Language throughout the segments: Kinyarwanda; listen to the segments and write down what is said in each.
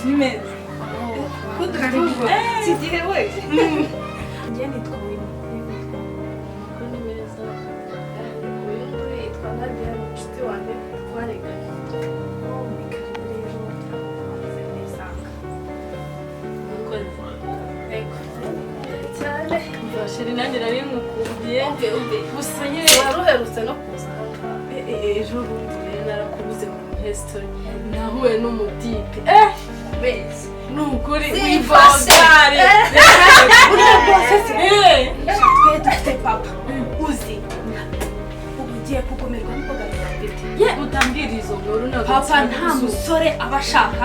nimeze kudukaribu kigihe we njye nitwa Winnie ko nimeza uyu nguyu yitwa Nadia inshuti wanjye twareganye ni karibu rero turakomeze kwisanga cyane Sheri nanjye nari mukumbiye gusa nyine waruherutse no kuza ejo bundi narakubuze mu history nahuye n'umutipe bese nukuri wivogari uriya bose twe dufite papa uzi ubu ugiye kugumirwa niko gahita mfite ye utambwira izo nkuru ntabwo papa nta musore aba ashaka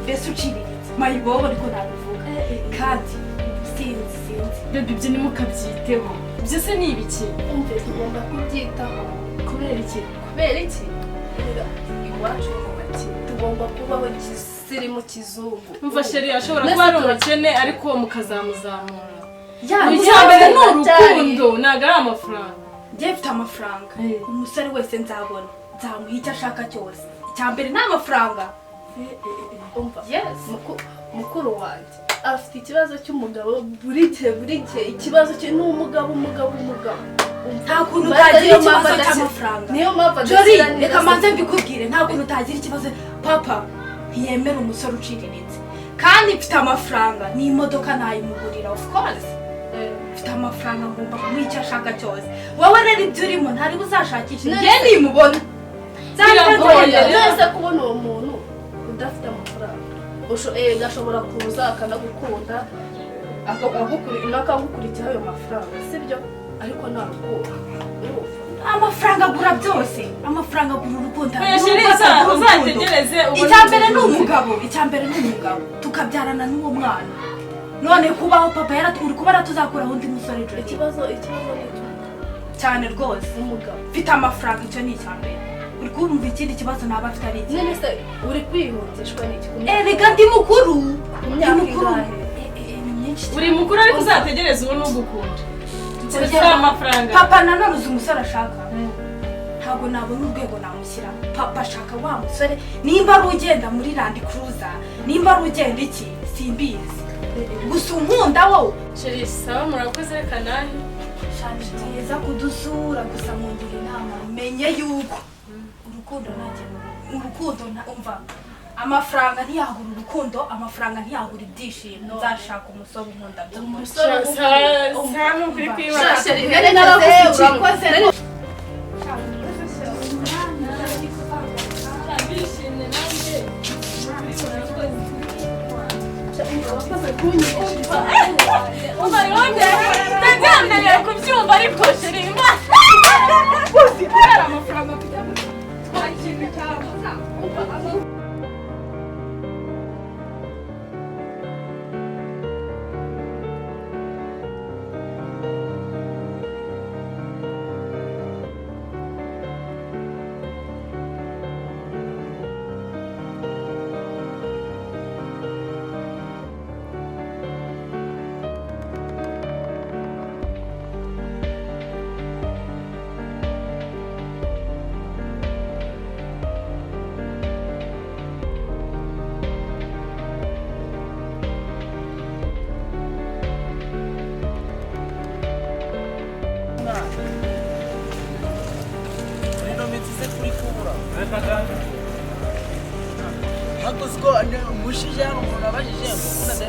mbese uciriritse mayibobo ariko nabivuga kandi sinzi bebe ibyo ntimukabyiteho ibyo se ni ibiki umve tugomba kubyitaho kubera iki iwacu mu bati tugomba kubaho gisirimu kizungu umva Sheri ashobora kuba ari umukene ariko uwo mukazamuzamura ya icyambere ni urukundo ntabwo ari amafaranga njye mfite amafaranga umusore wese nzabona nzamuha icyo ashaka cyose icyambere ni amafaranga umva mukuru wanjye afite ikibazo cy'umugabo buri gihe ikibazo cye ni umugabo nta kuntu utagira ikibazo cy'amafaranga niyo mpamvu Jori reka manze mbikubwire nta kuntu utagira ikibazo papa ntiyemera umusore uciriritse kandi mfite amafaranga n'imodoka nayimugurira of course mfite amafaranga ngomba kumuha icyo ashaka cyose wowe rero ibyo urimo ntari buzashakisha njye nimubona neza kubona uwo muntu udafite amafaranga gashobora kuza akanagukunda akagukurikira ayo mafaranga sibyo ariko nta rukundo amafaranga agura byose amafaranga agura urukundo uzategereze icyambere ni umugabo tukabyarana n'uwo mwana none kubaho papa uri kubara tuzakuraho undi musore Jody ikibazo ni cyo cyane rwose umugabo mfite amafaranga icyo ni icyambere uri kumva ikindi kibazo naba afite ari iki none se uri kwihutishwa n'iki reka ndi mukuru imyaka ingahe ni myinshi uri mukuru ariko uzategereze uwo n'ugukunda amafaranga papa nanone uzi umusore ashaka ntabwo nabona urwego namushyira papa ashaka wa musore nimba ari ugenda muri Land Cruiser nimba ari ugenda iki simbizi gusa unkunda wowe Sheri sawa murakoze reka nahe neza kudusura gusa mungira inama menye yuko urukundo umva amafaranga ntiyagura urukundo amafaranga ntiyagura ibyishimo nzashaka umusore unkunda umusore ukuri kwibana Sheri nari naravuze urakoze kubyumva ariko Sheri amafaranga kujya mu kintu cyabuza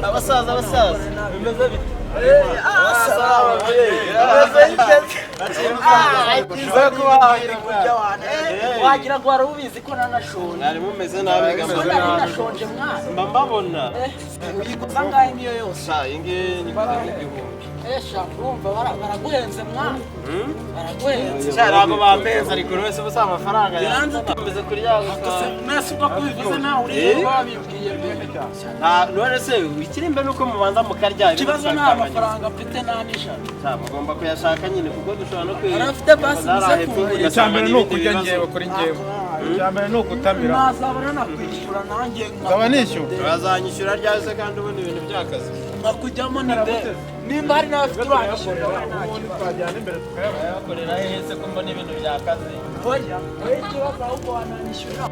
abasaza bimeze bite wagira ngo wari ubizi ko nanashonje mwari mumeze nabi nashonje mwana mba mbabona uyiguza ngahe niyo yose iyi ngiyi ni igihumbi esha urumva baraguhenze mwana baraguhenze ntabwo bampenze ariko buri wese ubusa amafaranga yameze kuri ya mwese ubwo kubivuze nawe uri babibwiye none se ikiri imbere nuko mubanza mukarya ikibazo nta mafaranga mfite nta n'ijana mugomba kuyashaka nyine kuko dushobora no kwiga arafite basi muze icyambere ni ukujya ngewe kuri ngewe icyambere ni ukutamira nazabona nakwishyura nanjye nkaba nishyura urazanyishyura ryari se kandi ubundi ibintu by'akazi nkakujyamo nimba hari n'abafite uranyishyura twajyana imbere tukayabakorera hese ko mbona ibintu by'akazi oya ikibazo ahubwo wananyishyura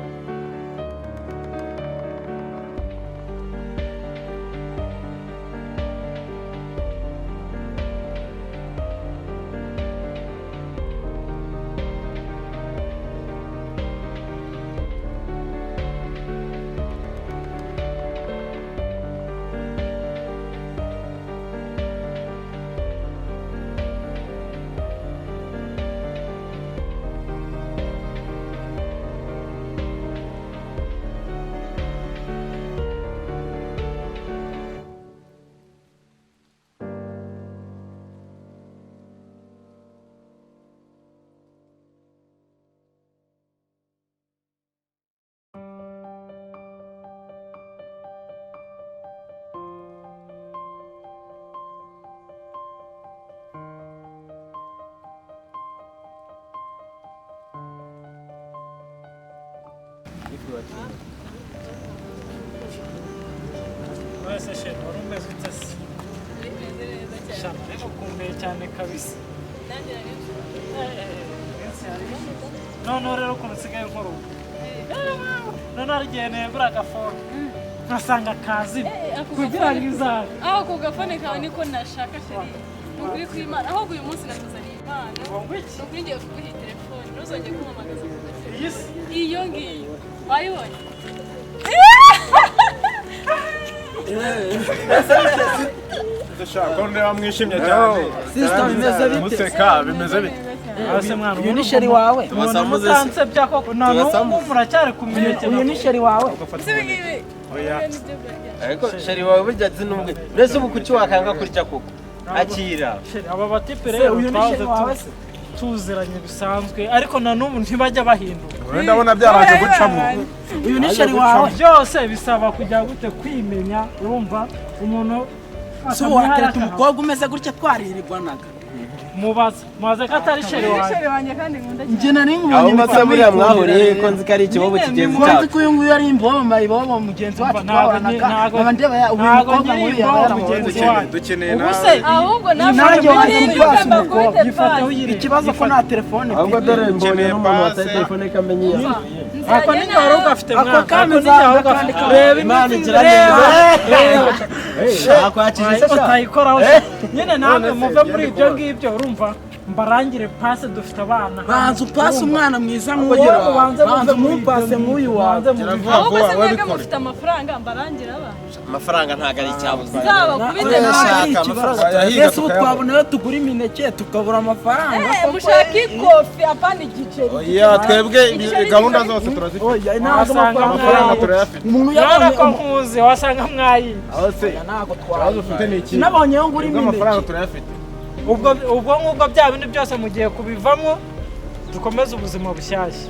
wese shema wari umeze utese shama rero kumbuye cyane kabisa noneho rero ukuntu usigaye nkora ubu noneho hari igihe negura agafone nkasanga kazi kugira ngo izabe aho ku gafone kawe niko nashaka sheri ukuri kw'Imana ahubwo uyu munsi natuzaniye impano ukuri ngiye kuguha telefone ntuzongere kumpamagaza iyo ngiyo wayibonye dushaka ndeba mwishimye cyane sister bimeze bite museka bimeze bite ase mwana uyu ni sheri wawe mutanse byako none muracyari kumwekera uyu ni sheri wawe oya ariko sheri wawe burya zinubwe mbese ubu kuki wakanga kurya koko akira aba batipe rero uyu ni sheri wawe se tuziranye bisanzwe ariko na n'ubu ntibajya bahinduka ndabona byaraje gucamo uyu ni sheri wawe byose bisaba kujya gute kwimenya urumva umuntu so watereta umukobwa umeze gutya twaririrwanaga mubaze ko atari sheri wanjye njye nari aho masa buriya mwahuriye ko nzi ko ari ikibobo kigenzi nzi cyacu ko uyu nguyu ari imbobo mayibobo mugenzi wacu twabanaga aba ndeba uyu mukobwa nk'uyu yaba yaramugenzi dukeneye ubu nawe se ahubwo nanjye waje kwasa umukobwa yifata uyiri ikibazo ko nta telefone ahubwo dore mbonye n'umuntu wataye telefone kamenye iya ako ni wari ugafite mwana ako kameza kandi reba Imana iminsi igira reba akwakije se utayikoraho nyine namwe muve muri ibyo ngibyo urumva mbarangire pase dufite abana banza upase umwana mwiza nk'uyu banza umupase nk'uyu wawe ahubwo se mwebwe mufite amafaranga mbarangira aba amafaranga ntago ari icyabuze zaba kubite ashaka amafaranga ese ubu twabona iyo tugura imineke tukabura amafaranga mushaka ikofi apana igiceri oya twebwe gahunda zose turazifite oya ntabwo amafaranga turayafite umuntu yabonye ko yabonye nkuzi wasanga mwayi aho se ntabwo ikibazo ufite ni iki nabonye yo ngura amafaranga imineke turayafite ubwo ngubwo bya bindi byose mugiye kubivamo dukomeze ubuzima bushyashya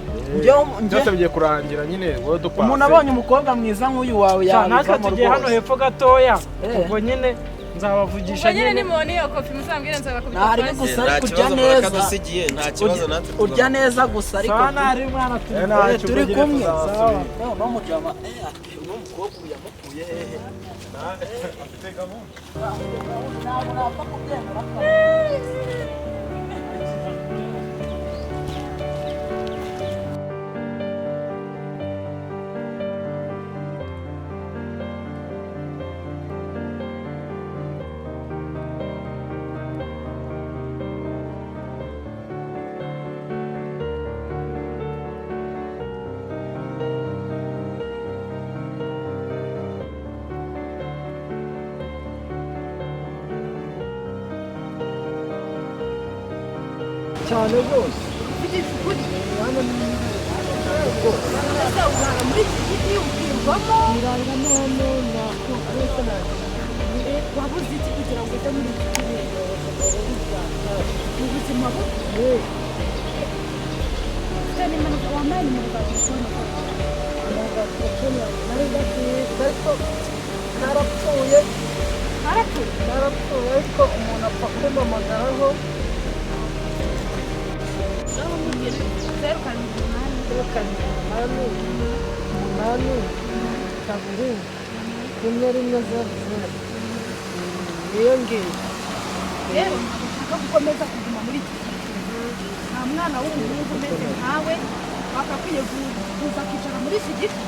byose bigiye kurangira nyine wowe dupase umuntu abonye umukobwa mwiza nk'uyu wawe natwe tugiye hano hepfo gatoya ubwo nyine nzabavugisha nyine nimubona iyo kofi muzambwire nzabakubita ntari pasi gusa nta kurya kibazo neza murakadusigiye nta kibazo natwe urya neza gusa ariko sana hari mwana turi kumwe sawa no mujama no mukobwa uyu yamukuye hehe afite gahunda ntabwo napfa kubyemera cyane rwose wabuze iki kugira ngo ujye muri iki kirere mu buzima bubi ufite nimero wambaye nimero za telefone narapfuye harapfuye ariko umuntu apfa kumpamagaraho zeru karindwi umunani kabiri rimwe rimwe zeru zeru niyo ngiyo rero ntabwo ushaka gukomeza kuguma muri iki cyiciro nta mwana w'umuhungu umeze nkawe wakakwiye kuza kwicara muri iki giti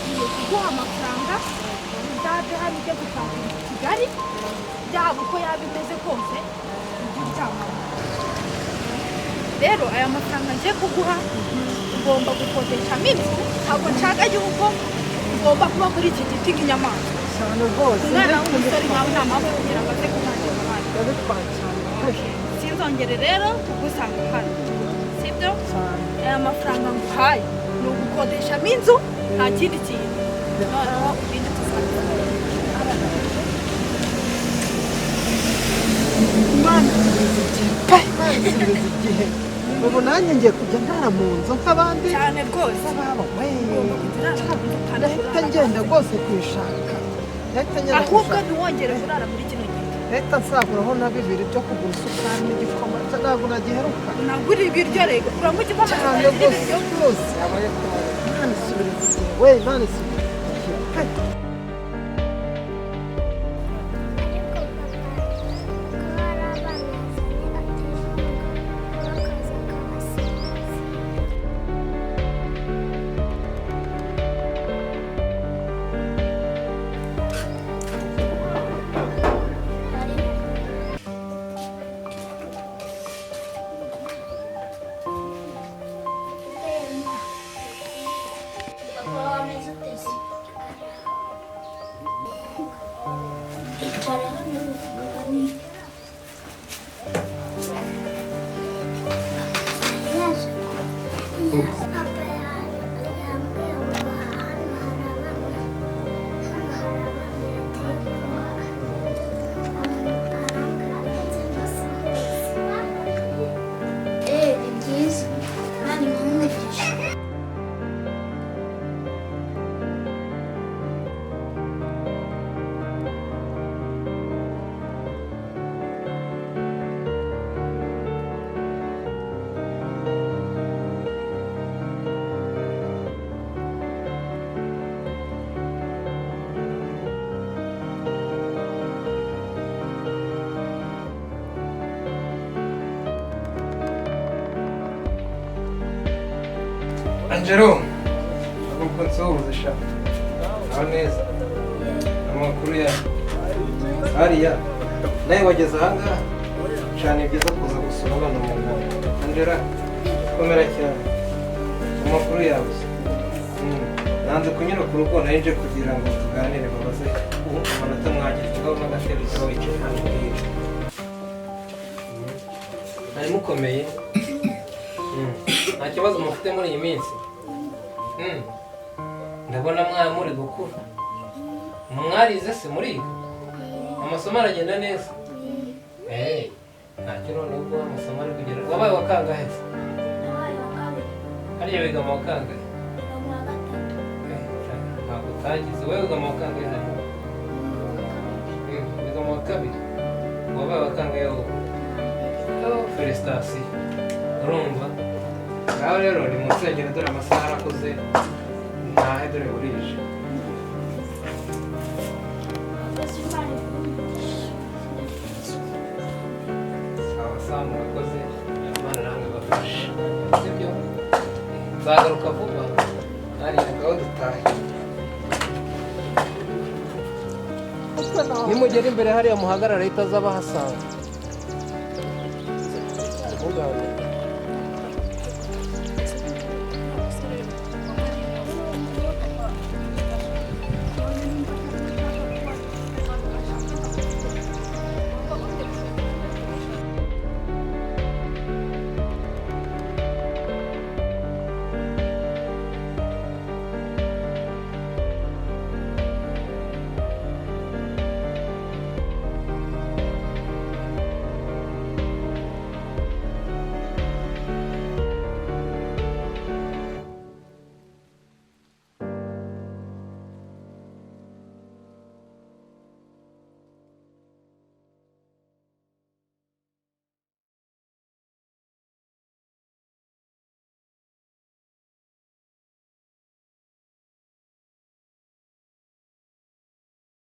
tugiye kuguha amafaranga uzajye hano ujye gushakira i Kigali byaba uko yaba imeze kose ujye uryamamo rero aya mafaranga ngiye kuguha ugomba gukodeshamo inzu ntabwo nshaka yuko ugomba kuba muri iki giti nk'inyamaswa cyane rwose umwana w'umusore nkawe nta mpamvu yo kugira ngo aze kuhangira abandi ndabitwaye cyane sinzongere rero kugusanga hano sibyo aya mafaranga nguhaye ni ugukodeshamo inzu nta kindi kintu noneho ibindi tuzabikora Imana izibiza igihe ubu nanjye ngiye kujya ndara mu nzu nk'abandi cyane rwose baba we ugomba kugira ndahita ngenda rwose kwishaka ahubwo ntiwongere kurara muri kino gihe leta nsaguraho na bibiri byo kugura isukari n'igikoma ntabwo nagiheruka nagura ibiryo rego uramo igikoma cyane rwose rwose abaye kuba Imana isubira igihe we Imana isubira igihe Angelo, nkuko nsohoza sha. Aho neza. Amakuru ya hariya. Nawe wageze ahangaha. Cyane byiza kuza gusura abana mu ngo. Angela, komera cyane. Amakuru yawe. Nanze kunyura ku rugo nje kugira ngo tuganire babaze amanota mwagira ngaho n'agatebe cyo wicaye hano hirya. Ari mukomeye. Nta kibazo mufite muri iyi minsi. Ndabona muri gukura. Mwarize se muriga? Amasomo aragenda neza? Nta kintu nubwo amasomo ari kugera. Wabaye wa kangahe se? Hariya wiga mu wa kangahe? Ntabwo utagize. Wowe wiga mu wa kangahe hano? Wiga mu wa kabiri? Wabaye wa kangahe wowe? Felicitations. Urumva? Ngaho rero ni mu nsengero dore amasaha arakoze ntahe dore burije. Sawa murakoze Imana namwe bafashe. Sibyo? Nzagaruka vuba hariya ngaho dutahe. Nimugera imbere hariya muhagarara itazaba hasanga. Muganga.